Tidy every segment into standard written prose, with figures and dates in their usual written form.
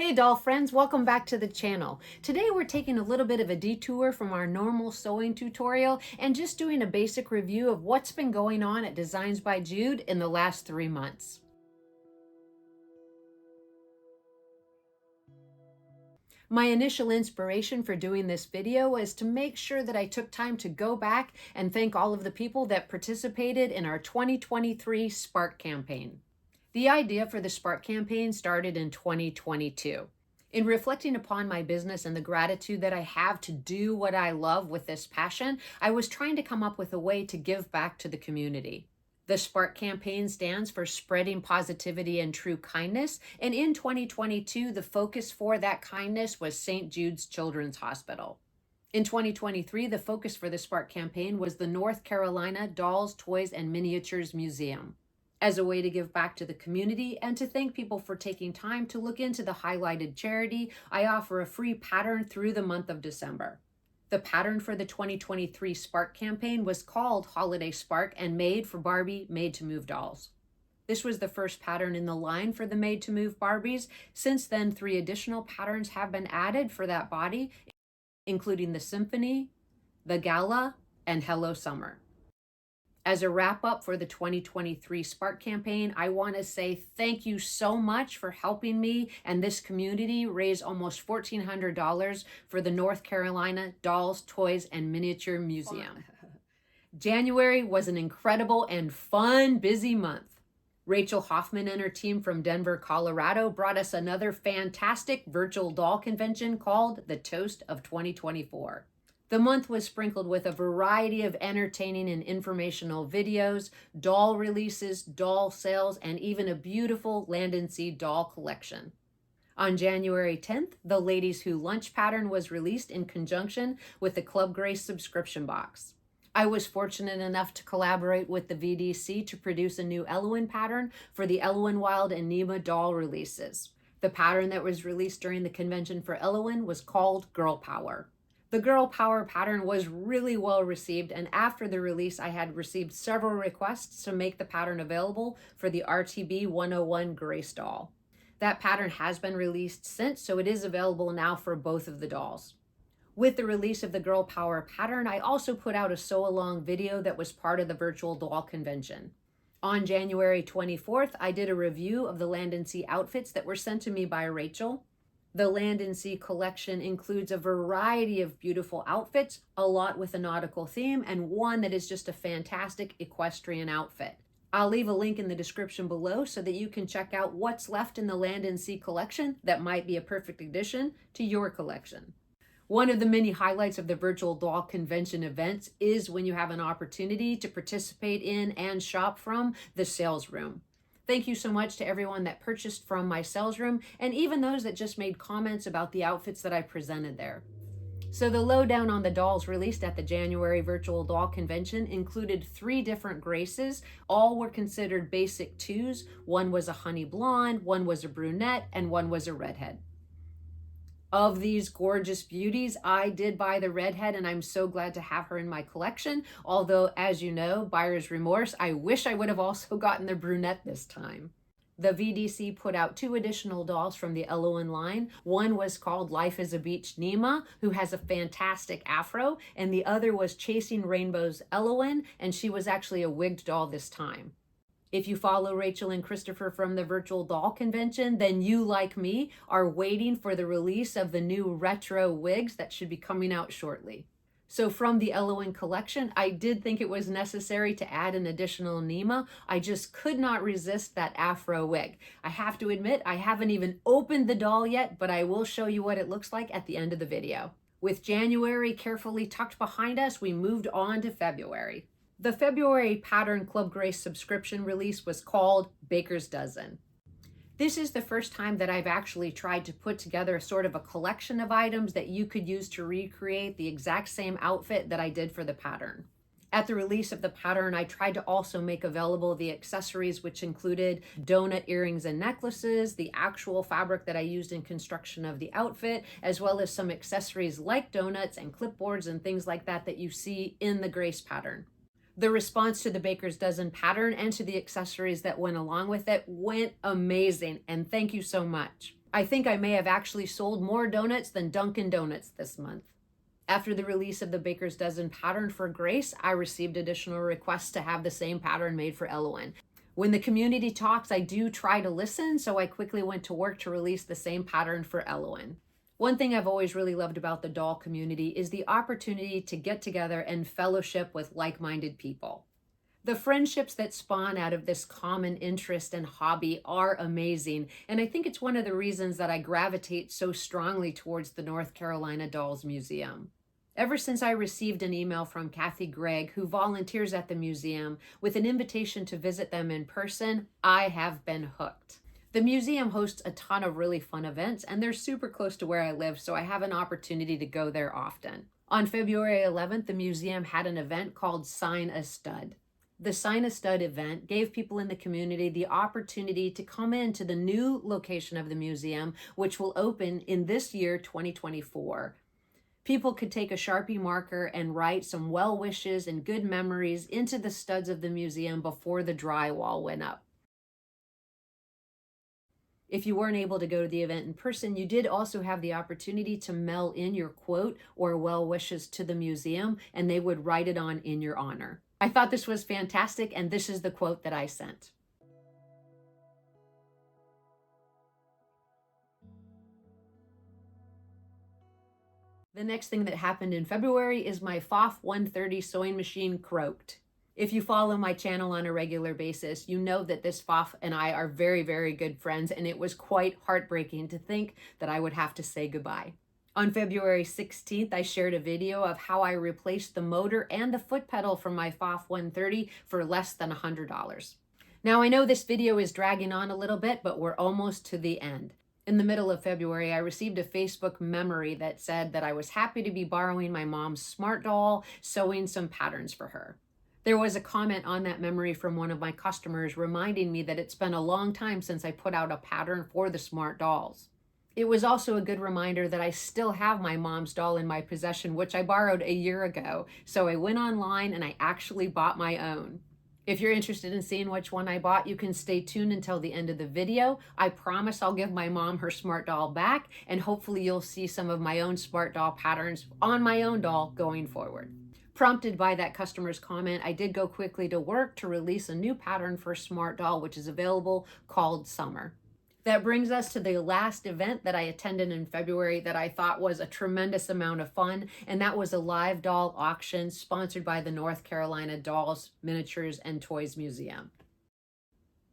Hey doll friends, welcome back to the channel. Today we're taking a little bit of a detour from our normal sewing tutorial and just doing a basic review of what's been going on at Designs by Jude in the last 3 months. My initial inspiration for doing this video was to make sure that I took time to go back and thank all of the people that participated in our 2023 Spark campaign. The idea for the Spark campaign started in 2022. In reflecting upon my business and the gratitude that I have to do what I love with this passion, I was trying to come up with a way to give back to the community. The Spark campaign stands for Spreading Positivity and True Kindness, and in 2022, the focus for that kindness was St. Jude's Children's Hospital. In 2023, the focus for the Spark campaign was the North Carolina Dolls, Toys, and Miniatures Museum. As a way to give back to the community and to thank people for taking time to look into the highlighted charity, I offer a free pattern through the month of December. The pattern for the 2023 Spark campaign was called Holiday Spark and made for Barbie made-to-move dolls. This was the first pattern in the line for the made-to-move Barbies. Since then, 3 additional patterns have been added for that body, including the Symphony, the Gala, and Hello Summer. As a wrap up for the 2023 Spark campaign, I want to say thank you so much for helping me and this community raise almost $1,400 for the North Carolina Dolls, Toys, and Miniature Museum. January was an incredible and fun, busy month. Rachel Hoffman and her team from Denver, Colorado brought us another fantastic virtual doll convention called the Toast of 2024. The month was sprinkled with a variety of entertaining and informational videos, doll releases, doll sales, and even a beautiful Land and Sea doll collection. On January 10th, the Ladies Who Lunch pattern was released in conjunction with the Club Grace subscription box. I was fortunate enough to collaborate with the VDC to produce a new Elowen pattern for the Elowen Wild and Nema Doll releases. The pattern that was released during the convention for Elowen was called Girl Power. The Girl Power pattern was really well received, and after the release, I had received several requests to make the pattern available for the RTB 101 Grace doll. That pattern has been released since, so it is available now for both of the dolls. With the release of the Girl Power pattern, I also put out a sew-along video that was part of the virtual doll convention. On January 24th, I did a review of the Land and Sea outfits that were sent to me by Rachel. The Land and Sea collection includes a variety of beautiful outfits, a lot with a nautical theme, and one that is just a fantastic equestrian outfit. I'll leave a link in the description below so that you can check out what's left in the Land and Sea collection that might be a perfect addition to your collection. One of the many highlights of the virtual doll convention events is when you have an opportunity to participate in and shop from the sales room. Thank you so much to everyone that purchased from my sales room and even those that just made comments about the outfits that I presented there. So the lowdown on the dolls released at the January Virtual Doll Convention included 3 different graces. All were considered basic 2s. One was a honey blonde, one was a brunette, and one was a redhead. Of these gorgeous beauties, I did buy the redhead, and I'm so glad to have her in my collection. Although, as you know, buyer's remorse, I wish I would have also gotten the brunette this time. The VDC put out 2 additional dolls from the Elowen line. One was called Life is a Beach Nema, who has a fantastic afro, and the other was Chasing Rainbows Elowen, and she was actually a wigged doll this time. If you follow Rachel and Christopher from the Virtual Doll Convention, then you, like me, are waiting for the release of the new retro wigs that should be coming out shortly. So from the Elowen collection, I did think it was necessary to add an additional Nema. I just could not resist that afro wig. I have to admit, I haven't even opened the doll yet, but I will show you what it looks like at the end of the video. With January carefully tucked behind us, we moved on to February. The February Pattern Club Grace subscription release was called Baker's Dozen. This is the first time that I've actually tried to put together sort of a collection of items that you could use to recreate the exact same outfit that I did for the pattern. At the release of the pattern, I tried to also make available the accessories, which included donut earrings and necklaces, the actual fabric that I used in construction of the outfit, as well as some accessories like donuts and clipboards and things like that that you see in the Grace pattern. The response to the Baker's Dozen pattern and to the accessories that went along with it went amazing, and thank you so much. I think I may have actually sold more donuts than Dunkin' Donuts this month. After the release of the Baker's Dozen pattern for Grace, I received additional requests to have the same pattern made for Elowen. When the community talks, I do try to listen, so I quickly went to work to release the same pattern for Elowen. One thing I've always really loved about the doll community is the opportunity to get together and fellowship with like-minded people. The friendships that spawn out of this common interest and hobby are amazing, and I think it's one of the reasons that I gravitate so strongly towards the North Carolina Dolls Museum. Ever since I received an email from Kathy Gregg, who volunteers at the museum, with an invitation to visit them in person, I have been hooked. The museum hosts a ton of really fun events, and they're super close to where I live, so I have an opportunity to go there often. On February 11th, the museum had an event called Sign a Stud. The Sign a Stud event gave people in the community the opportunity to come into the new location of the museum, which will open in this year, 2024. People could take a Sharpie marker and write some well wishes and good memories into the studs of the museum before the drywall went up. If you weren't able to go to the event in person, you did also have the opportunity to mail in your quote or well wishes to the museum, and they would write it on in your honor. I thought this was fantastic, and this is the quote that I sent. The next thing that happened in February is my FOF 130 sewing machine croaked. If you follow my channel on a regular basis, you know that this FOF and I are very, very good friends, and it was quite heartbreaking to think that I would have to say goodbye. On February 16th, I shared a video of how I replaced the motor and the foot pedal from my FOF 130 for less than $100. Now, I know this video is dragging on a little bit, but we're almost to the end. In the middle of February, I received a Facebook memory that said that I was happy to be borrowing my mom's smart doll, sewing some patterns for her. There was a comment on that memory from one of my customers reminding me that it's been a long time since I put out a pattern for the smart dolls. It was also a good reminder that I still have my mom's doll in my possession, which I borrowed a year ago. So I went online and I actually bought my own. If you're interested in seeing which one I bought, you can stay tuned until the end of the video. I promise I'll give my mom her smart doll back, and hopefully you'll see some of my own smart doll patterns on my own doll going forward. Prompted by that customer's comment, I did go quickly to work to release a new pattern for smart doll, which is available, called Summer. That brings us to the last event that I attended in February that I thought was a tremendous amount of fun, and that was a live doll auction sponsored by the North Carolina Dolls, Miniatures, and Toys Museum.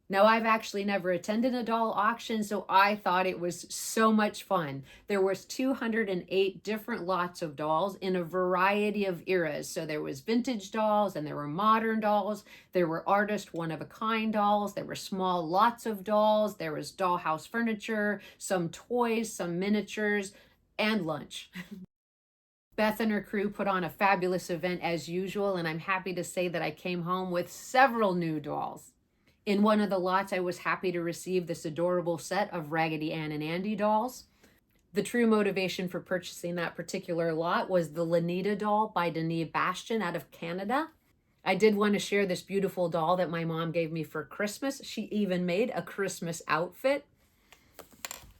Now, I've actually never attended a doll auction, so I thought it was so much fun. There was 208 different lots of dolls in a variety of eras. So there was vintage dolls and there were modern dolls. There were artist one-of-a-kind dolls. There were small lots of dolls. There was dollhouse furniture, some toys, some miniatures, and lunch. Beth and her crew put on a fabulous event as usual, and I'm happy to say that I came home with several new dolls. In one of the lots, I was happy to receive this adorable set of Raggedy Ann and Andy dolls. The true motivation for purchasing that particular lot was the Lanita doll by Denis Bastian out of Canada. I did want to share this beautiful doll that my mom gave me for Christmas. She even made a Christmas outfit.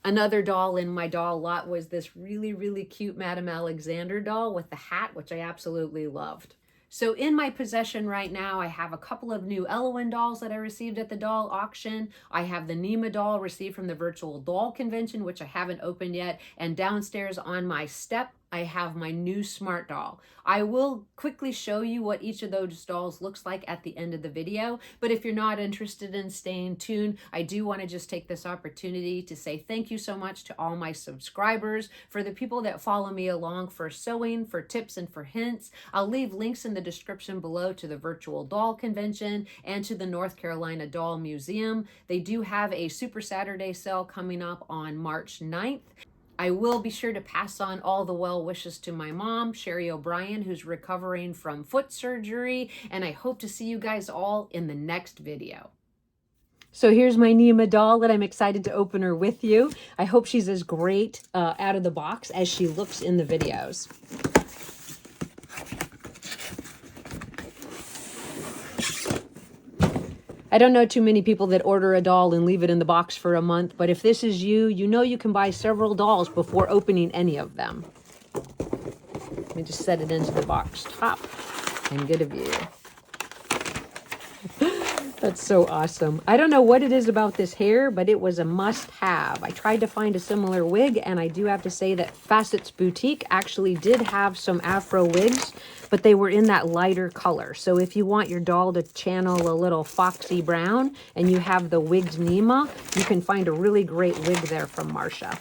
Another doll in my doll lot was this really, really cute Madame Alexander doll with the hat, which I absolutely loved. So in my possession right now, I have a couple of new Elowen dolls that I received at the doll auction. I have the Nema Doll received from the virtual doll convention, which I haven't opened yet. And downstairs on my step, I have my new smart doll. I will quickly show you what each of those dolls looks like at the end of the video, but if you're not interested in staying tuned, I do want to just take this opportunity to say thank you so much to all my subscribers, for the people that follow me along for sewing, for tips and for hints. I'll leave links in the description below to the virtual doll convention and to the North Carolina Doll Museum. They do have a Super Saturday sale coming up on March 9th. I will be sure to pass on all the well wishes to my mom, Sherry O'Brien, who's recovering from foot surgery, and I hope to see you guys all in the next video. So here's my Nema doll that I'm excited to open her with you. I hope she's as great out of the box as she looks in the videos. I don't know too many people that order a doll and leave it in the box for a month, but if this is you, you know you can buy several dolls before opening any of them. Let me just set it into the box top and get a view. That's so awesome. I don't know what it is about this hair, but it was a must-have. I tried to find a similar wig, and I do have to say that Facet's Boutique actually did have some Afro wigs, but they were in that lighter color. So if you want your doll to channel a little foxy brown and you have the wigged Nema, you can find a really great wig there from Marsha.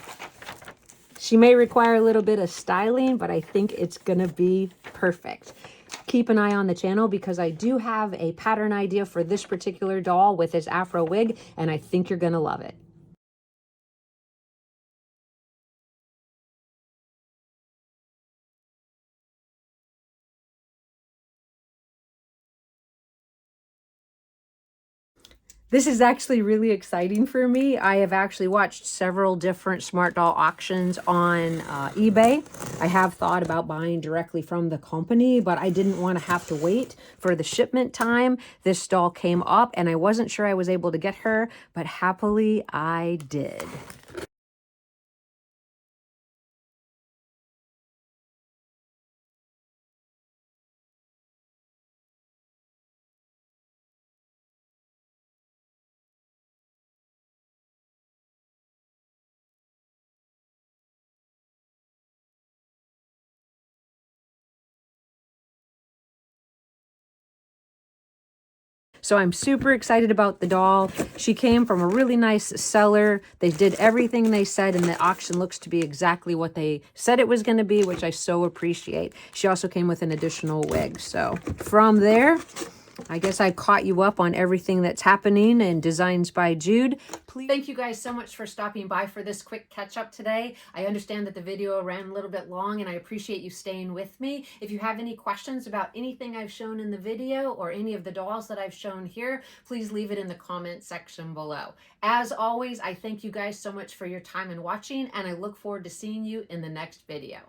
She may require a little bit of styling, but I think it's gonna be perfect. Keep an eye on the channel because I do have a pattern idea for this particular doll with this Afro wig, and I think you're gonna love it. This is actually really exciting for me. I have actually watched several different smart doll auctions on eBay. I have thought about buying directly from the company, but I didn't want to have to wait for the shipment time. This doll came up and I wasn't sure I was able to get her, but happily I did. So I'm super excited about the doll. She came from a really nice seller. They did everything they said, and the auction looks to be exactly what they said it was going to be, which I so appreciate. She also came with an additional wig. So from there, I guess I caught you up on everything that's happening in Designs by Jude. Please. Thank you guys so much for stopping by for this quick catch up today. I understand that the video ran a little bit long and I appreciate you staying with me. If you have any questions about anything I've shown in the video or any of the dolls that I've shown here, please leave it in the comment section below. As always, I thank you guys so much for your time and watching, and I look forward to seeing you in the next video.